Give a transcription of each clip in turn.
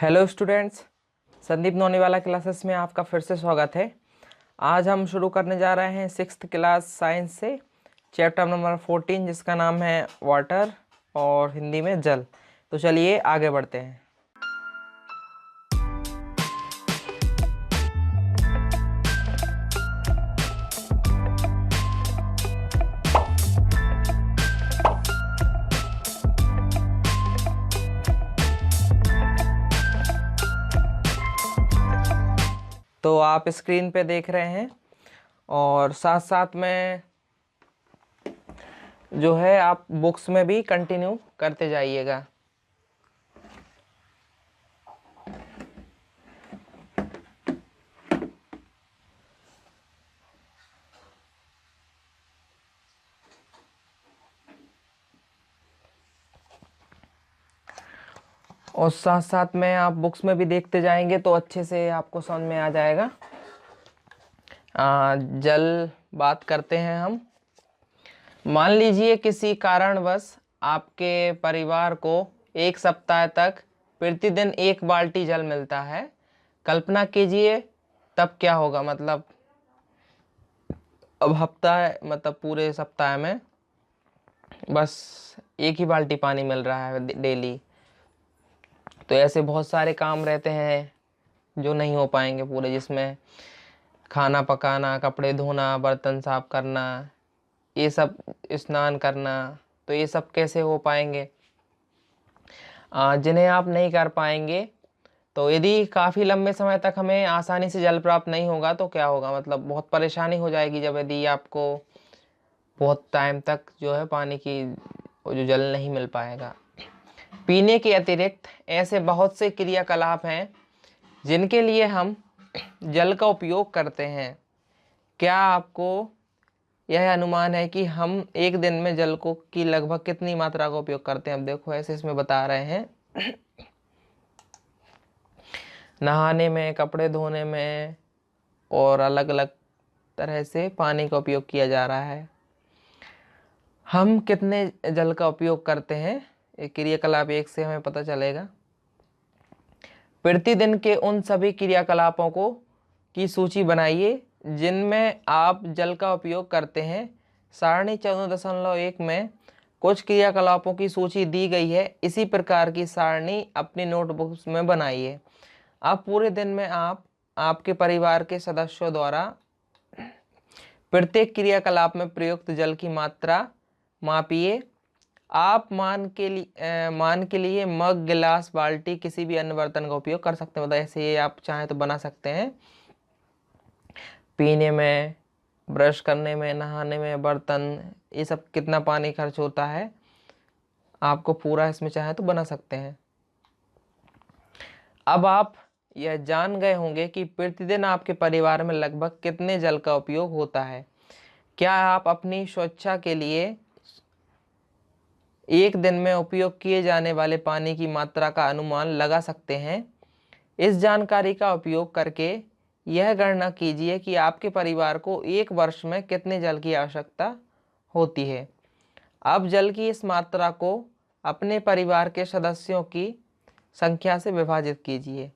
Hello students, Sandeep नौनीवाला classes में आपका फिर से स्वागत है। आज हम शुरू करने जा रहे हैं 6th क्लास साइंस से चैप्टर नंबर 14 जिसका नाम है वाटर और हिंदी में जल। तो चलिए आगे बढ़ते हैं। तो आप स्क्रीन पे देख रहे हैं और साथ साथ में जो है आप बुक्स में भी कंटिन्यू करते जाइएगा। और साथ साथ में आप बुक्स में भी देखते जाएंगे तो अच्छे से आपको समझ में आ जाएगा। जल बात करते हैं हम। मान लीजिए किसी कारणवश आपके परिवार को एक सप्ताह तक प्रतिदिन एक बाल्टी जल मिलता है। कल्पना कीजिए तब क्या होगा। मतलब अब हफ्ता है, मतलब पूरे सप्ताह में बस एक ही बाल्टी पानी मिल रहा है डेली। तो ऐसे बहुत सारे काम रहते हैं जो नहीं हो पाएंगे पूरे, जिसमें खाना पकाना, कपड़े धोना, बर्तन साफ करना, ये सब, स्नान करना। तो ये सब कैसे हो पाएंगे? जिन्हें आप नहीं कर पाएंगे तो यदि काफ़ी लंबे समय तक हमें आसानी से जल प्राप्त नहीं होगा तो क्या होगा, मतलब बहुत परेशानी हो जाएगी। जब यदि आपको बहुत टाइम तक जो है पानी की जो जल नहीं मिल पाएगा। पीने के अतिरिक्त ऐसे बहुत से क्रियाकलाप हैं जिनके लिए हम जल का उपयोग करते हैं। क्या आपको यह अनुमान है कि हम एक दिन में जल को की लगभग कितनी मात्रा का उपयोग करते हैं? अब देखो ऐसे इसमें बता रहे हैं नहाने में, कपड़े धोने में और अलग अलग तरह से पानी का उपयोग किया जा रहा है। हम कितने जल का उपयोग करते हैं, एक क्रियाकलाप एक से हमें पता चलेगा। प्रतिदिन के उन सभी क्रियाकलापों को की सूची बनाइए जिनमें आप जल का उपयोग करते हैं। सारणी 14.1 में कुछ क्रियाकलापों की सूची दी गई है। इसी प्रकार की सारणी अपनी नोटबुक्स में बनाइए। अब पूरे दिन में आप आपके परिवार के सदस्यों द्वारा प्रत्येक क्रियाकलाप में प्रयुक्त जल की मात्रा मापिए। आप मान के लिए मग, गिलास, बाल्टी, किसी भी अन्य बर्तन का उपयोग कर सकते हैं। मतलब ऐसे ये आप चाहें तो बना सकते हैं। पीने में, ब्रश करने में, नहाने में, बर्तन, ये सब कितना पानी खर्च होता है आपको पूरा इसमें चाहे तो बना सकते हैं। अब आप यह जान गए होंगे कि प्रतिदिन आपके परिवार में लगभग कितने जल का उपयोग होता है। क्या आप अपनी स्वेच्छा के लिए एक दिन में उपयोग किए जाने वाले पानी की मात्रा का अनुमान लगा सकते हैं? इस जानकारी का उपयोग करके यह गणना कीजिए कि आपके परिवार को एक वर्ष में कितने जल की आवश्यकता होती है। अब जल की इस मात्रा को अपने परिवार के सदस्यों की संख्या से विभाजित कीजिए।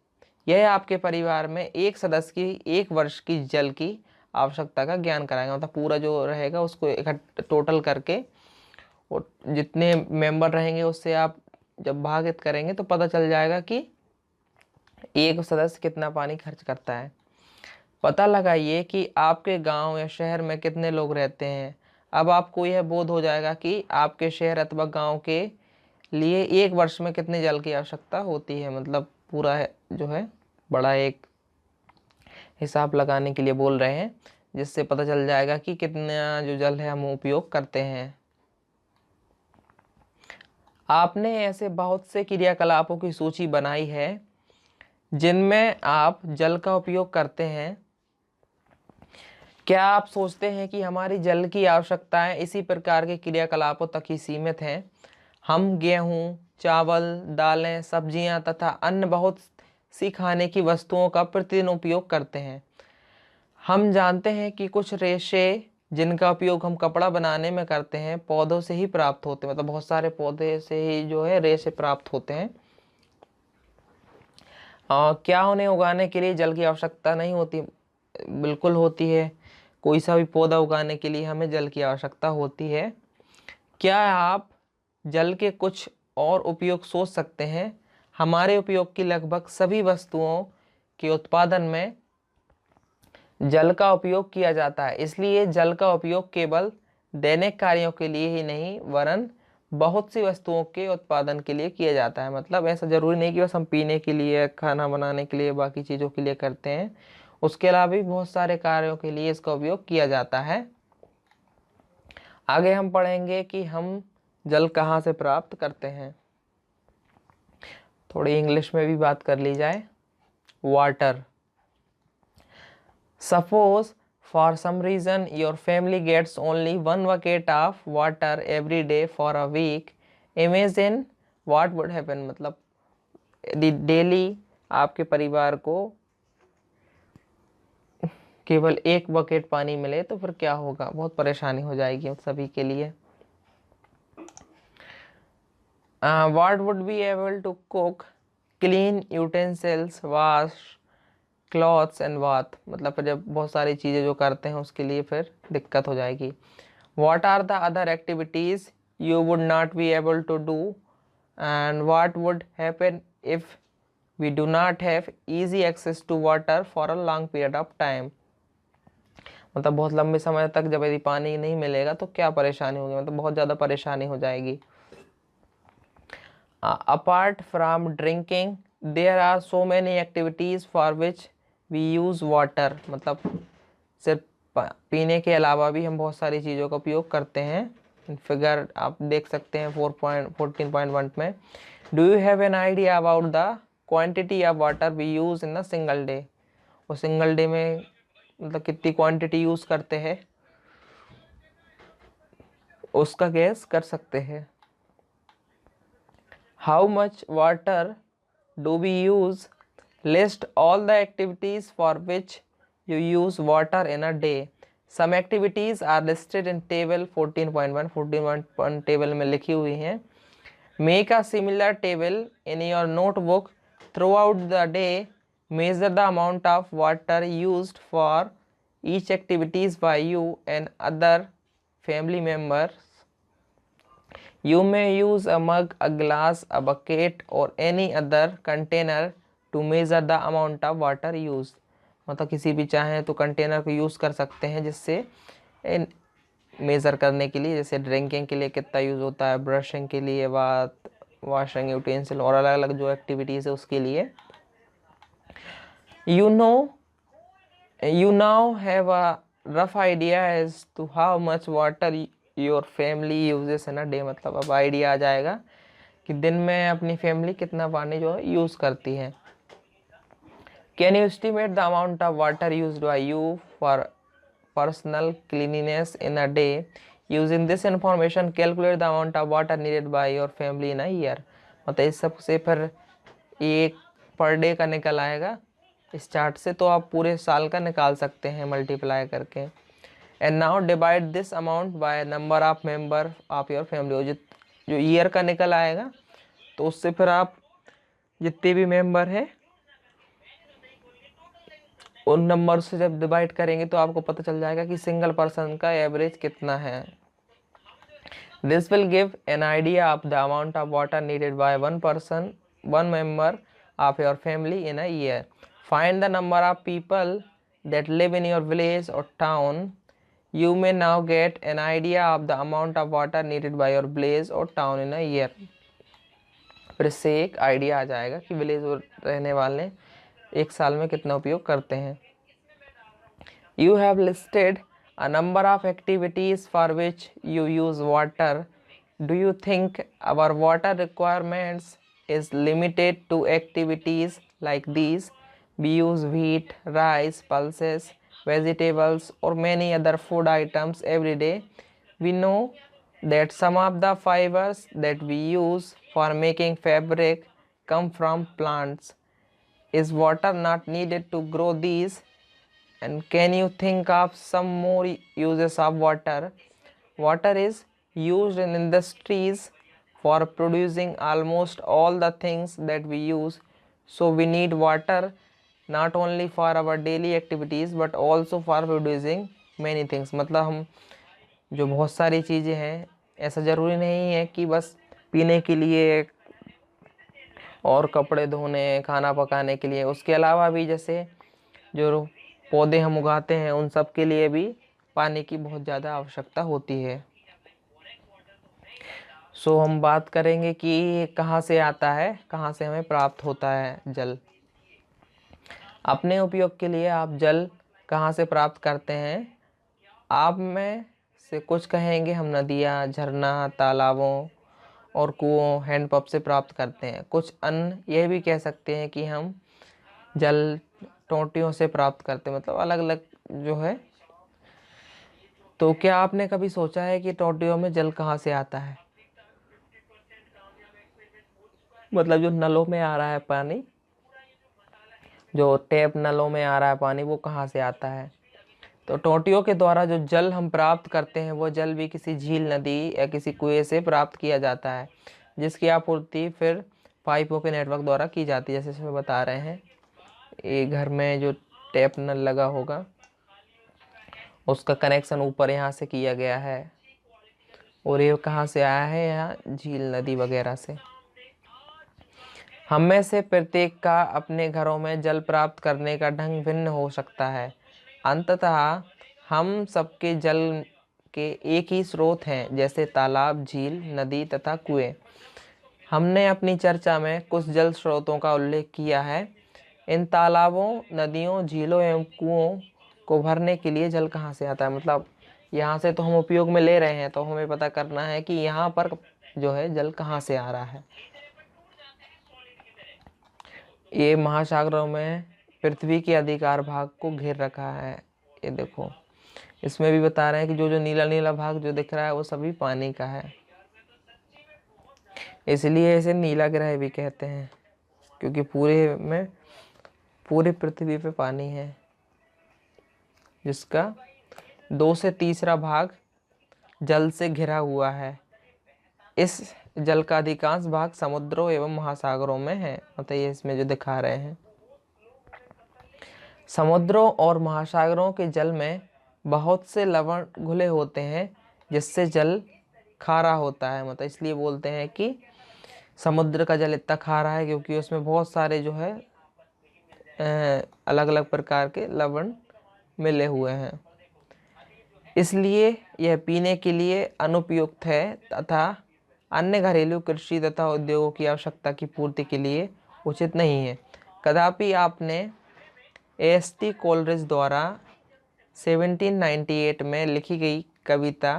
यह आपके परिवार में एक सदस्य की एक वर्ष की जल की आवश्यकता का ज्ञान कराएगा। मतलब पूरा जो रहेगा उसको इकट्ठा टोटल करके और जितने मेंबर रहेंगे उससे आप जब भागित करेंगे तो पता चल जाएगा कि एक सदस्य कितना पानी खर्च करता है। पता लगाइए कि आपके गांव या शहर में कितने लोग रहते हैं। अब आपको यह बोध हो जाएगा कि आपके शहर अथवा गांव के लिए एक वर्ष में कितने जल की आवश्यकता होती है। मतलब पूरा जो है बड़ा एक हिसाब लगाने के लिए बोल रहे हैं, जिससे पता चल जाएगा कि कितना जो जल है हम उपयोग करते हैं। आपने ऐसे बहुत से क्रियाकलापों की सूची बनाई है जिनमें आप जल का उपयोग करते हैं। क्या आप सोचते हैं कि हमारी जल की आवश्यकताएं इसी प्रकार के क्रियाकलापों तक ही सीमित हैं? हम गेहूं, चावल, दालें, सब्जियां तथा अन्य बहुत सी खाने की वस्तुओं का प्रतिदिन उपयोग करते हैं। हम जानते हैं कि कुछ रेशे जिनका उपयोग हम कपड़ा बनाने में करते हैं पौधों से ही प्राप्त होते हैं। मतलब बहुत सारे पौधे से ही जो है रेशे प्राप्त होते हैं। क्या उन्हें उगाने के लिए जल की आवश्यकता नहीं होती? बिल्कुल होती है। कोई सा भी पौधा उगाने के लिए हमें जल की आवश्यकता होती है। क्या आप जल के कुछ और उपयोग सोच सकते हैं? हमारे उपयोग की लगभग सभी वस्तुओं के उत्पादन में जल का उपयोग किया जाता है, इसलिए जल का उपयोग केवल दैनिक कार्यों के लिए ही नहीं वरन बहुत सी वस्तुओं के उत्पादन के लिए किया जाता है। मतलब ऐसा जरूरी नहीं कि बस हम पीने के लिए, खाना बनाने के लिए, बाकी चीज़ों के लिए करते हैं, उसके अलावा भी बहुत सारे कार्यों के लिए इसका उपयोग किया जाता है। आगे हम पढ़ेंगे कि हम जल कहाँ से प्राप्त करते हैं। थोड़ी इंग्लिश में भी बात कर ली जाए। Water. Suppose for some reason your family gets only 1 bucket of water every day for a week. Imagine what would happen। मतलब यदि डेली आपके परिवार को केवल 1 बकेट पानी मिले तो फिर क्या होगा? बहुत परेशानी हो जाएगी उन सभी के लिए। What would be able to cook, clean utensils, wash clothes and bath. मतलब फिर जब बहुत सारी चीज़ें जो करते हैं उसके लिए फिर दिक्कत हो जाएगी। What are the other activities you would not be able to do and what would happen if we do not have easy access to water for a long period of time. मतलब बहुत लंबे समय तक जब यदि पानी नहीं मिलेगा तो क्या परेशानी होगी? मतलब बहुत ज़्यादा परेशानी हो जाएगी। Apart from drinking there are so many activities for which we use water. मतलब सिर्फ पीने के अलावा भी हम बहुत सारी चीज़ों का उपयोग करते हैं। फिगर आप देख सकते हैं 4.14.1 में। Do you have an idea about the quantity of water we use in a single day. और सिंगल डे में मतलब कितनी क्वांटिटी यूज़ करते हैं उसका गैस कर सकते हैं। How much water do we use. List all the activities for which you use water in a day. Some activities are listed in table 14.1। 14.1 table में लिखी हुई हैं। Make a similar table in your notebook throughout the day. Measure the amount of water used for each activities by you and other family members. You may use a mug, a glass, a bucket or any other container to measure the amount of water use. मतलब किसी भी चाहें तो container को use कर सकते हैं जिससे मेज़र करने के लिए, जैसे ड्रिंकिंग के लिए कितना यूज़ होता है, ब्रशिंग के लिए, बात वॉशिंग यूटेंसिल और अलग अलग जो एक्टिविटीज़ है उसके लिए। You now have a rough idea as to how much water your family uses in a day. मतलब अब आइडिया आ जाएगा कि दिन में अपनी फैमिली कितना पानी जो है यूज़ करती है। Can you estimate the amount of water used by you for personal cleanliness in a day? Using this information, calculate the amount of water needed by your family in a year। मतलब इस सब से फिर एक per day का निकल आएगा इस चार्ट से, तो आप पूरे साल का निकाल सकते हैं मल्टीप्लाई करके। And now divide this amount by number of member of your family. जो ईयर का निकल आएगा तो उससे फिर आप जितने भी मेंबर हैं उन नंबर से जब डिवाइड करेंगे तो आपको पता चल जाएगा कि सिंगल पर्सन का एवरेज कितना है। This will give an idea of the amount of water needed by one person, one member of your family in a year. Find the number of people that live in your village or town. You may now get an idea of the amount of water needed by your village or town in a year. फिर से एक idea आ जाएगा कि village और रहने वाले एक साल में कितना उपयोग करते हैं। You have listed a number of activities for which you use water. Do you think our water requirements is limited to activities like these? We use wheat, rice, pulses, vegetables or many other food items every day. We know that some of the fibers that we use for making fabric come from plants. Is water not needed to grow these? And can you think of some more uses of water? Water is used in industries for producing almost all the things that we use so we need water not only for our daily activities but also for producing many things. मतलब हम जो बहुत सारी चीज़ें हैं, ऐसा ज़रूरी नहीं है कि बस पीने के लिए और कपड़े धोने, खाना पकाने के लिए, उसके अलावा भी जैसे जो पौधे हम उगाते हैं उन सब के लिए भी पानी की बहुत ज़्यादा आवश्यकता होती है। सो हम बात करेंगे कि कहाँ से आता है, कहाँ से हमें प्राप्त होता है जल। अपने उपयोग के लिए आप जल कहाँ से प्राप्त करते हैं? आप में से कुछ कहेंगे हम नदियाँ, झरना, तालाबों और कुओं, हैंडपंप से प्राप्त करते हैं। कुछ अन्य यह भी कह सकते हैं कि हम जल टोंटियों से प्राप्त करते हैं, मतलब अलग अलग जो है। तो क्या आपने कभी सोचा है कि टोंटियों में जल कहाँ से आता है? मतलब जो नलों में आ रहा है पानी, जो टैप नलों में आ रहा है पानी, वो कहाँ से आता है? तो टोंटियों के द्वारा जो जल हम प्राप्त करते हैं वो जल भी किसी झील, नदी या किसी कुएं से प्राप्त किया जाता है, जिसकी आपूर्ति फिर पाइपों के नेटवर्क द्वारा की जाती है। जैसे इसमें बता रहे हैं, ये घर में जो टैप नल लगा होगा उसका कनेक्शन ऊपर यहाँ से किया गया है, और ये कहाँ से आया है? यहाँ झील, नदी वगैरह से। हम में से प्रत्येक का अपने घरों में जल प्राप्त करने का ढंग भिन्न हो सकता है। अंततः हम सबके जल के एक ही स्रोत हैं, जैसे तालाब, झील, नदी तथा कुएं। हमने अपनी चर्चा में कुछ जल स्रोतों का उल्लेख किया है। इन तालाबों, नदियों, झीलों एवं कुओं को भरने के लिए जल कहाँ से आता है? मतलब यहाँ से तो हम उपयोग में ले रहे हैं, तो हमें पता करना है कि यहाँ पर जो है जल कहाँ से आ रहा है। ये महासागरों में पृथ्वी के अधिकार भाग को घेर रखा है। ये देखो, इसमें भी बता रहे हैं कि जो जो नीला नीला भाग जो दिख रहा है वो सभी पानी का है, इसलिए इसे नीला ग्रह भी कहते हैं, क्योंकि पूरी पृथ्वी पे पानी है, जिसका 2 से तीसरा भाग जल से घिरा हुआ है। इस जल का अधिकांश भाग समुद्रों एवं महासागरों में है। मतलब ये इसमें जो दिखा रहे हैं, समुद्रों और महासागरों के जल में बहुत से लवण घुले होते हैं, जिससे जल खारा होता है। मतलब इसलिए बोलते हैं कि समुद्र का जल इतना खारा है, क्योंकि उसमें बहुत सारे जो है अलग अलग प्रकार के लवण मिले हुए हैं। इसलिए यह पीने के लिए अनुपयुक्त है तथा अन्य घरेलू, कृषि तथा उद्योगों की आवश्यकता की पूर्ति के लिए उचित नहीं है। कदापि आपने एएसटी कोलरिज द्वारा 1798 में लिखी गई कविता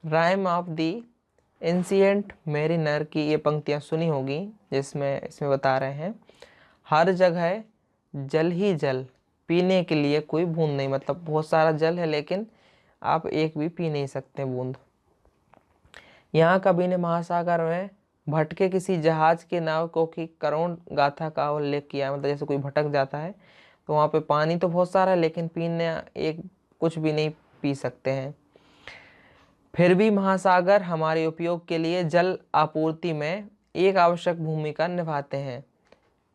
Rime of the Ancient Mariner की ये पंक्तियाँ सुनी होगी, जिसमें इसमें बता रहे हैं, हर जगह जल ही जल, पीने के लिए कोई बूंद नहीं। मतलब बहुत सारा जल है, लेकिन आप एक भी पी नहीं सकते बूंद। यहाँ कवि ने महासागर में भटके किसी जहाज के नाविकों की करुण गाथा का उल्लेख किया है। मतलब जैसे कोई भटक जाता है तो वहाँ पे पानी तो बहुत सारा है, लेकिन पीने एक कुछ भी नहीं पी सकते हैं। फिर भी महासागर हमारे उपयोग के लिए जल आपूर्ति में एक आवश्यक भूमिका निभाते हैं।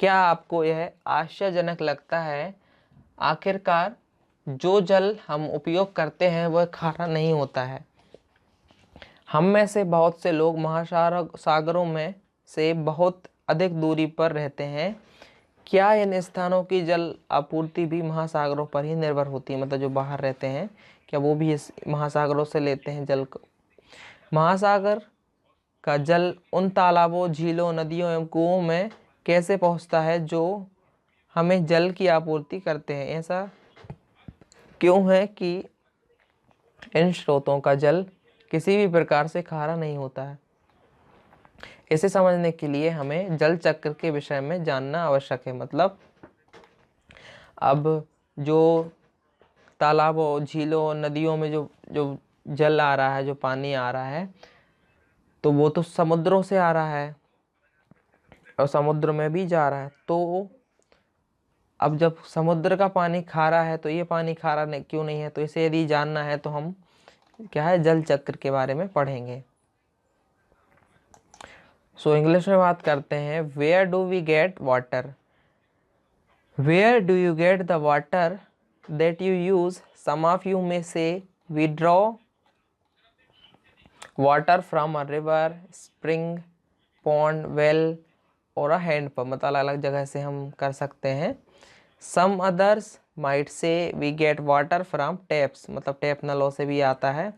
क्या आपको यह आश्चर्यजनक लगता है? आखिरकार जो जल हम उपयोग करते हैं वह खारा नहीं होता है। हम में से बहुत से लोग महासागरों में से बहुत अधिक दूरी पर रहते हैं। क्या इन स्थानों की जल आपूर्ति भी महासागरों पर ही निर्भर होती है? मतलब जो बाहर रहते हैं, क्या वो भी इस महासागरों से लेते हैं जल को? महासागर का जल उन तालाबों, झीलों, नदियों एवं कुओं में कैसे पहुंचता है जो हमें जल की आपूर्ति करते हैं? ऐसा क्यों है कि इन स्रोतों का जल किसी भी प्रकार से खारा नहीं होता है? इसे समझने के लिए हमें जल चक्र के विषय में जानना आवश्यक है। मतलब अब जो तालाबों, झीलों, नदियों में जो जो जल आ रहा है, जो पानी आ रहा है, तो वो तो समुद्रों से आ रहा है और समुद्र में भी जा रहा है। तो अब जब समुद्र का पानी खारा है तो ये पानी खारा क्यों नहीं है? तो इसे यदि जानना है तो हम क्या है, जल चक्र के बारे में पढ़ेंगे। सो इंग्लिश में बात करते हैं, where do we get water, where do you get the water that you use, some of you में से we draw water from a river, spring, pond, well और अ हैंड पंप, मतलब अलग अलग जगह से हम कर सकते हैं। Some others might say we get water from taps, मतलब टैप नलों से भी आता है।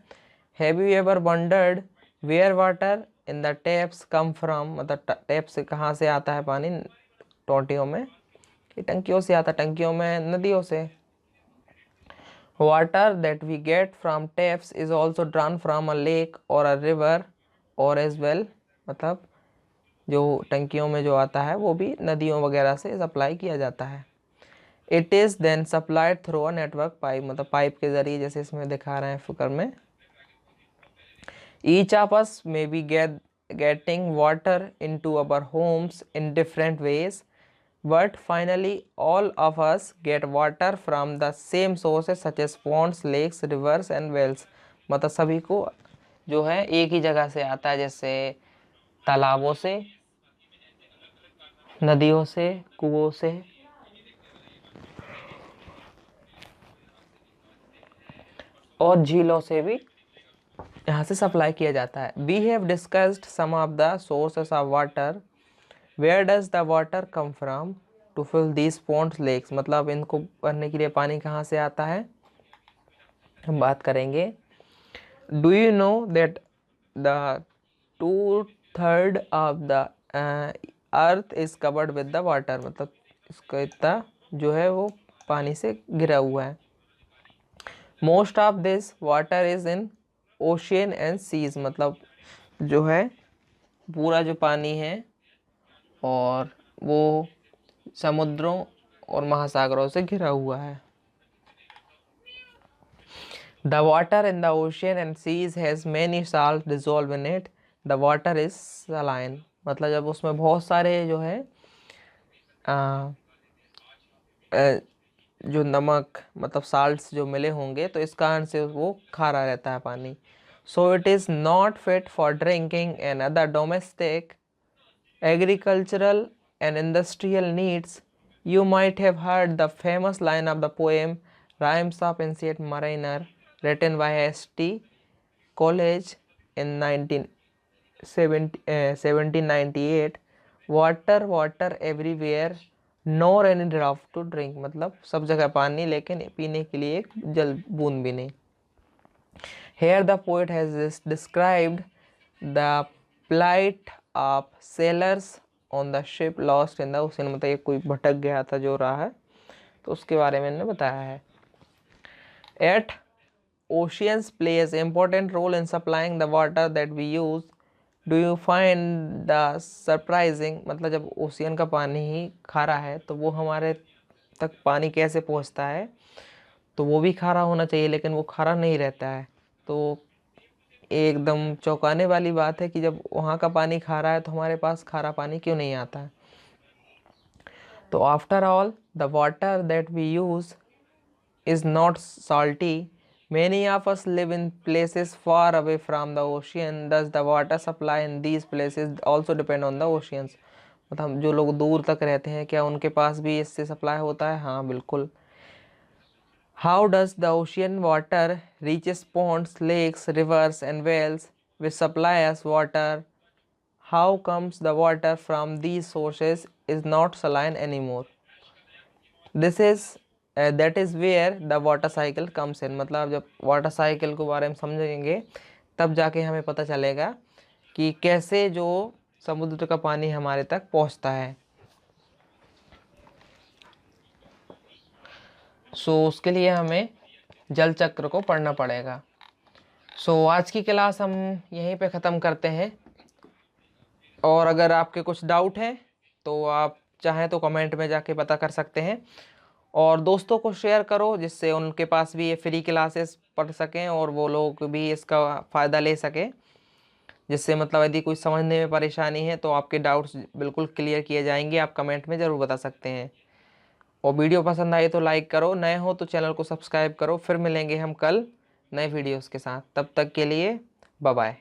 Have you ever wondered where water in the taps come from, मतलब टैप से कहाँ से आता है पानी, टोंटियों में कि टंकियों से आता है, टंकियों में, नदियों से। Water that we get from taps is also drawn from a lake और अ रिवर और एज वेल, मतलब जो टंकियों में जो आता है वो भी नदियों वगैरह से सप्लाई किया जाता है। It is then supplied through a network pipe, मतलब पाइप के जरिए, जैसे इसमें दिखा रहे हैं फिगर में। Each of us may be getting water into our homes in different ways, but finally all of us get water from the same sources such as ponds, lakes, rivers and wells, मतलब सभी को जो है एक ही जगह से आता है, जैसे तालाबों से, नदियों से, कुओं से और झीलों से भी यहाँ से सप्लाई किया जाता है। We have discussed some of the sources of water, where does the water come from to fill these ponds, lakes, मतलब इनको भरने के लिए पानी कहाँ से आता है हम बात करेंगे। Do you know that the 2/3 of the earth is covered with the water, मतलब इसका इतना जो है वो पानी से घिरा हुआ है। Most of this water is in ocean and seas, मतलब जो है पूरा जो पानी है और वो समुद्रों और महासागरों से घिरा हुआ है। The water in the ocean and seas has many salt dissolve in it, the water is saline, मतलब जब उसमें बहुत सारे जो है जो नमक, मतलब साल्ट्स जो मिले होंगे, तो इस कारण से वो खारा रहता है पानी। So it is not fit for drinking and other domestic, agricultural and industrial needs. You might have heard the famous line of the poem Rhymes of Ancient Mariner, written by S.T. Coleridge in 1798, water water everywhere nor any drop to drink, मतलब सब जगह पानी लेकिन पीने के लिए एक जल बूंद भी नहीं। Here the poet has described the plight of sailors on the ship lost in the ocean, मतलब ये कोई भटक गया था जो रहा है, तो उसके बारे में इन्होंने बताया है। At oceans plays important role in supplying the water that we use. Do you find the surprising, मतलब जब ओशियन का पानी ही खारा है तो वो हमारे तक पानी कैसे पहुंचता है, तो वो भी खारा होना चाहिए लेकिन वो खारा नहीं रहता है। तो एकदम चौंकाने वाली बात है कि जब वहाँ का पानी खारा है तो हमारे पास खारा पानी क्यों नहीं आता है। तो after all the water that we use is not salty. Many of us live in places far away from the ocean. Thus, the water supply in these places also depend on the oceans. मतलब जो लोग दूर तक रहते हैं, क्या उनके पास भी इससे सप्लाई होता है? हाँ, बिल्कुल। How does the ocean water reaches ponds, lakes, rivers, and wells which supply us water? How comes the water from these sources is not saline anymore? This is that is where the water cycle comes in, मतलब जब water cycle के बारे में समझेंगे तब जाके हमें पता चलेगा कि कैसे जो समुद्र का पानी हमारे तक पहुंचता है। सो उसके लिए हमें जल चक्र को पढ़ना पड़ेगा। सो आज की क्लास हम यहीं पे ख़त्म करते हैं, और अगर आपके कुछ डाउट हैं तो आप चाहें तो कमेंट में जाके पता कर सकते हैं, और दोस्तों को शेयर करो जिससे उनके पास भी ये फ्री क्लासेस पढ़ सकें और वो लोग भी इसका फ़ायदा ले सकें, जिससे मतलब यदि कोई समझने में परेशानी है तो आपके डाउट्स बिल्कुल क्लियर किए जाएंगे। आप कमेंट में ज़रूर बता सकते हैं, और वीडियो पसंद आए तो लाइक करो, नए हो तो चैनल को सब्सक्राइब करो। फिर मिलेंगे हम कल नए वीडियोज़ के साथ, तब तक के लिए बाय बाय।